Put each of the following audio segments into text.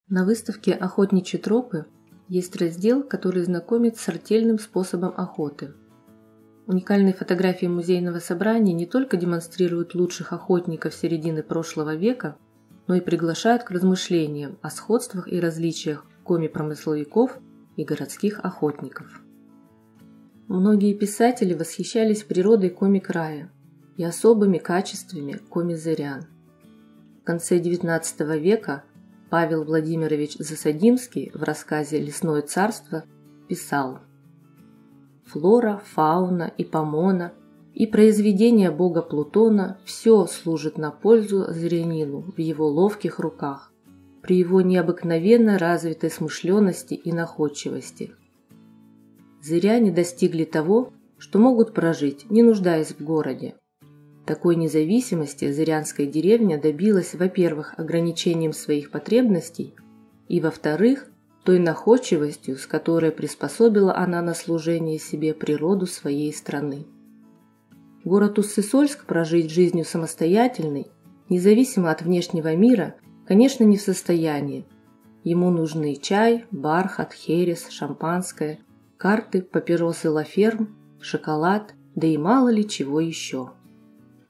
На выставке «Охотничьи тропы» есть раздел, который знакомит с артельным способом охоты. Уникальные фотографии музейного собрания не только демонстрируют лучших охотников середины прошлого века, но и приглашают к размышлениям о сходствах и различиях коми-промысловиков и городских охотников. Многие писатели восхищались природой коми-края и особыми качествами коми-зырян. В конце XIX века Павел Владимирович Засадимский в рассказе «Лесное царство» писал: «Флора, фауна и помона и произведения бога Плутона – все служит на пользу зрянину в его ловких руках, при его необыкновенно развитой смышленности и находчивости. Зыряне достигли того, что могут прожить, не нуждаясь в городе. Такой независимости зырянская деревня добилась, во-первых, ограничением своих потребностей, и, во-вторых, той находчивостью, с которой приспособила она на служение себе природу своей страны. Город Уссысольск прожить жизнью самостоятельной, независимо от внешнего мира, конечно, не в состоянии. Ему нужны чай, бархат, херес, шампанское, карты, папиросы Лаферм, шоколад, да и мало ли чего еще.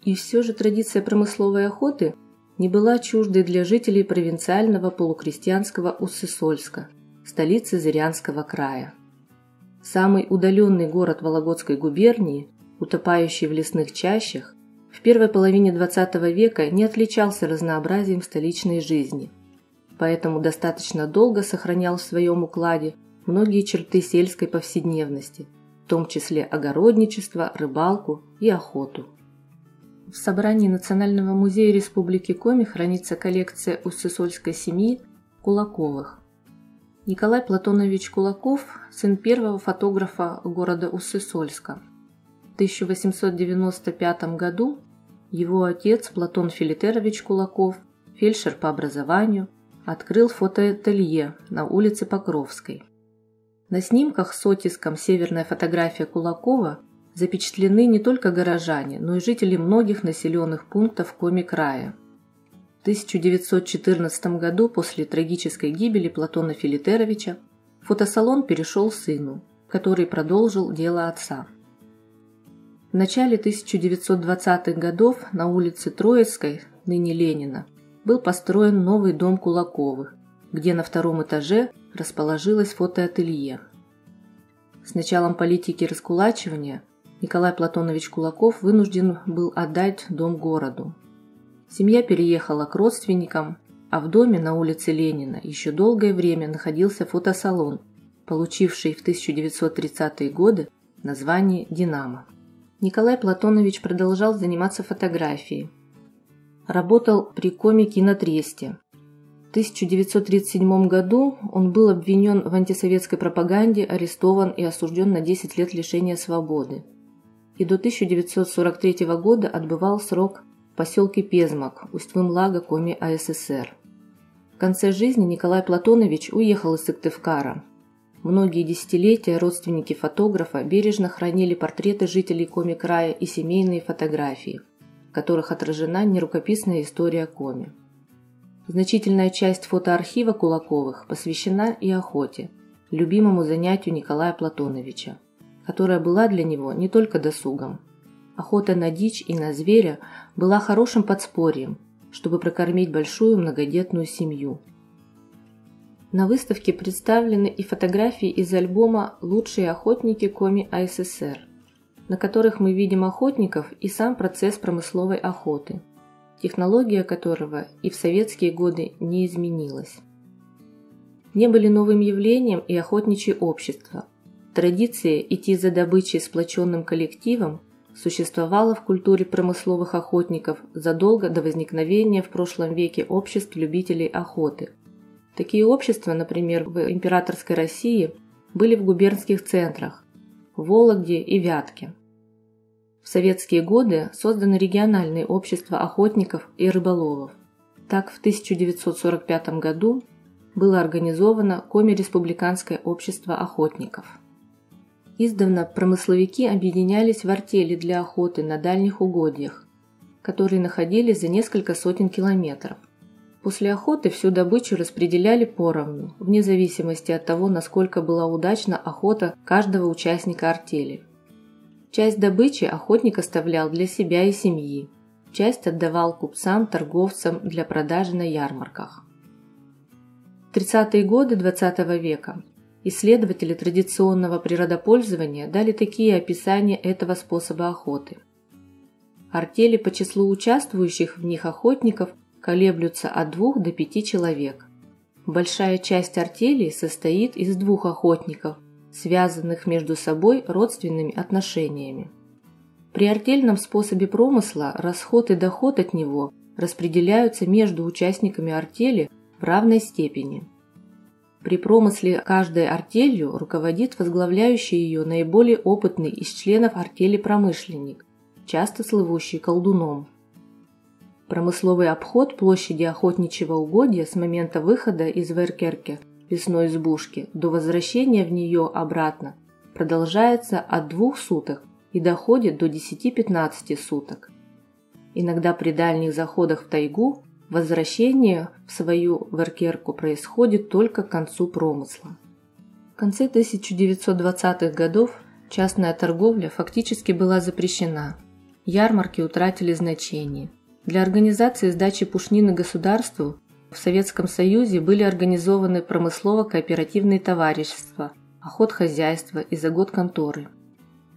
И все же традиция промысловой охоты не была чуждой для жителей провинциального полукрестьянского Уссысольска, столицы Зырянского края. Самый удаленный город Вологодской губернии, утопающий в лесных чащах, в первой половине XX века не отличался разнообразием столичной жизни, поэтому достаточно долго сохранял в своем укладе многие черты сельской повседневности, в том числе огородничество, рыбалку и охоту. В собрании Национального музея Республики Коми хранится коллекция уссысольской семьи Кулаковых. Николай Платонович Кулаков – сын первого фотографа города Уссысольска. В 1895 году его отец Платон Филитерович Кулаков, фельдшер по образованию, открыл фотоателье на улице Покровской. На снимках с оттиском «Северная фотография Кулакова» запечатлены не только горожане, но и жители многих населенных пунктов Коми-края. В 1914 году, после трагической гибели Платона Филитеровича, фотосалон перешел сыну, который продолжил дело отца. В начале 1920-х годов на улице Троицкой, ныне Ленина, был построен новый дом Кулаковых, где на втором этаже расположилось фотоателье. С началом политики раскулачивания Николай Платонович Кулаков вынужден был отдать дом городу. Семья переехала к родственникам, а в доме на улице Ленина еще долгое время находился фотосалон, получивший в 1930-е годы название «Динамо». Николай Платонович продолжал заниматься фотографией. Работал при Коми-кинотресте. В 1937 году он был обвинен в антисоветской пропаганде, арестован и осужден на 10 лет лишения свободы. И до 1943 года отбывал срок в поселке Пезмак, Усть-Вымлага, Коми АССР. В конце жизни Николай Платонович уехал из Сыктывкара. Многие десятилетия родственники фотографа бережно хранили портреты жителей Коми-края и семейные фотографии, в которых отражена нерукописная история Коми. Значительная часть фотоархива Кулаковых посвящена и охоте, любимому занятию Николая Платоновича, которая была для него не только досугом. Охота на дичь и на зверя была хорошим подспорьем, чтобы прокормить большую многодетную семью. На выставке представлены и фотографии из альбома «Лучшие охотники Коми АССР», на которых мы видим охотников и сам процесс промысловой охоты, технология которого и в советские годы не изменилась. Не были новым явлением и охотничьи общества. Традиция идти за добычей сплоченным коллективом существовала в культуре промысловых охотников задолго до возникновения в прошлом веке обществ любителей охоты. Такие общества, например, в императорской России, были в губернских центрах – Вологде и Вятке. В советские годы созданы региональные общества охотников и рыболовов. Так, в 1945 году было организовано Коми-республиканское общество охотников. Издавна промысловики объединялись в артели для охоты на дальних угодьях, которые находились за несколько сотен километров. После охоты всю добычу распределяли поровну, вне зависимости от того, насколько была удачна охота каждого участника артели. Часть добычи охотник оставлял для себя и семьи, часть отдавал купцам, торговцам для продажи на ярмарках. В 30-е годы XX века исследователи традиционного природопользования дали такие описания этого способа охоты. Артели по числу участвующих в них охотников колеблются от 2 до 5 человек. Большая часть артелей состоит из 2 охотников, связанных между собой родственными отношениями. При артельном способе промысла расход и доход от него распределяются между участниками артели в равной степени. При промысле каждой артелью руководит возглавляющий ее наиболее опытный из членов артели промышленник, часто слывущий колдуном. Промысловый обход площади охотничьего угодья с момента выхода из Веркерке, лесной избушки, до возвращения в нее обратно продолжается от 2 суток и доходит до 10-15 суток. Иногда при дальних заходах в тайгу возвращение в свою Веркерку происходит только к концу промысла. В конце 1920-х годов частная торговля фактически была запрещена. Ярмарки утратили значение. Для организации сдачи пушнины государству в Советском Союзе были организованы промыслово-кооперативные товарищества, охотхозяйства и заготконторы.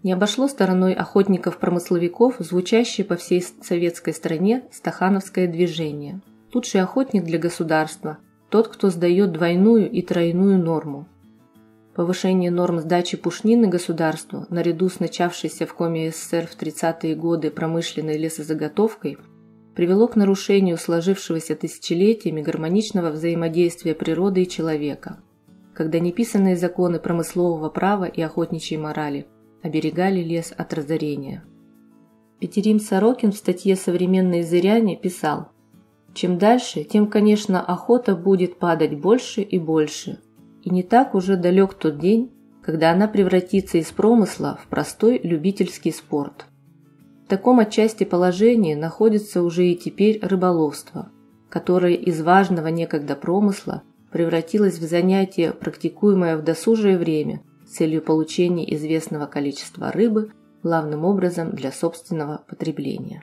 Не обошло стороной охотников-промысловиков, звучащее по всей советской стране стахановское движение. Лучший охотник для государства – тот, кто сдает двойную и тройную норму. Повышение норм сдачи пушнины государству, наряду с начавшейся в Коми СССР в 30-е годы промышленной лесозаготовкой, привело к нарушению сложившегося тысячелетиями гармоничного взаимодействия природы и человека, когда неписанные законы промыслового права и охотничьей морали оберегали лес от разорения. Петерим Сорокин в статье «Современные зыряне» писал: «Чем дальше, тем, конечно, охота будет падать больше и больше, и не так уже далек тот день, когда она превратится из промысла в простой любительский спорт». В таком отчасти положении находится уже и теперь рыболовство, которое из важного некогда промысла превратилось в занятие, практикуемое в досужее время с целью получения известного количества рыбы, главным образом для собственного потребления.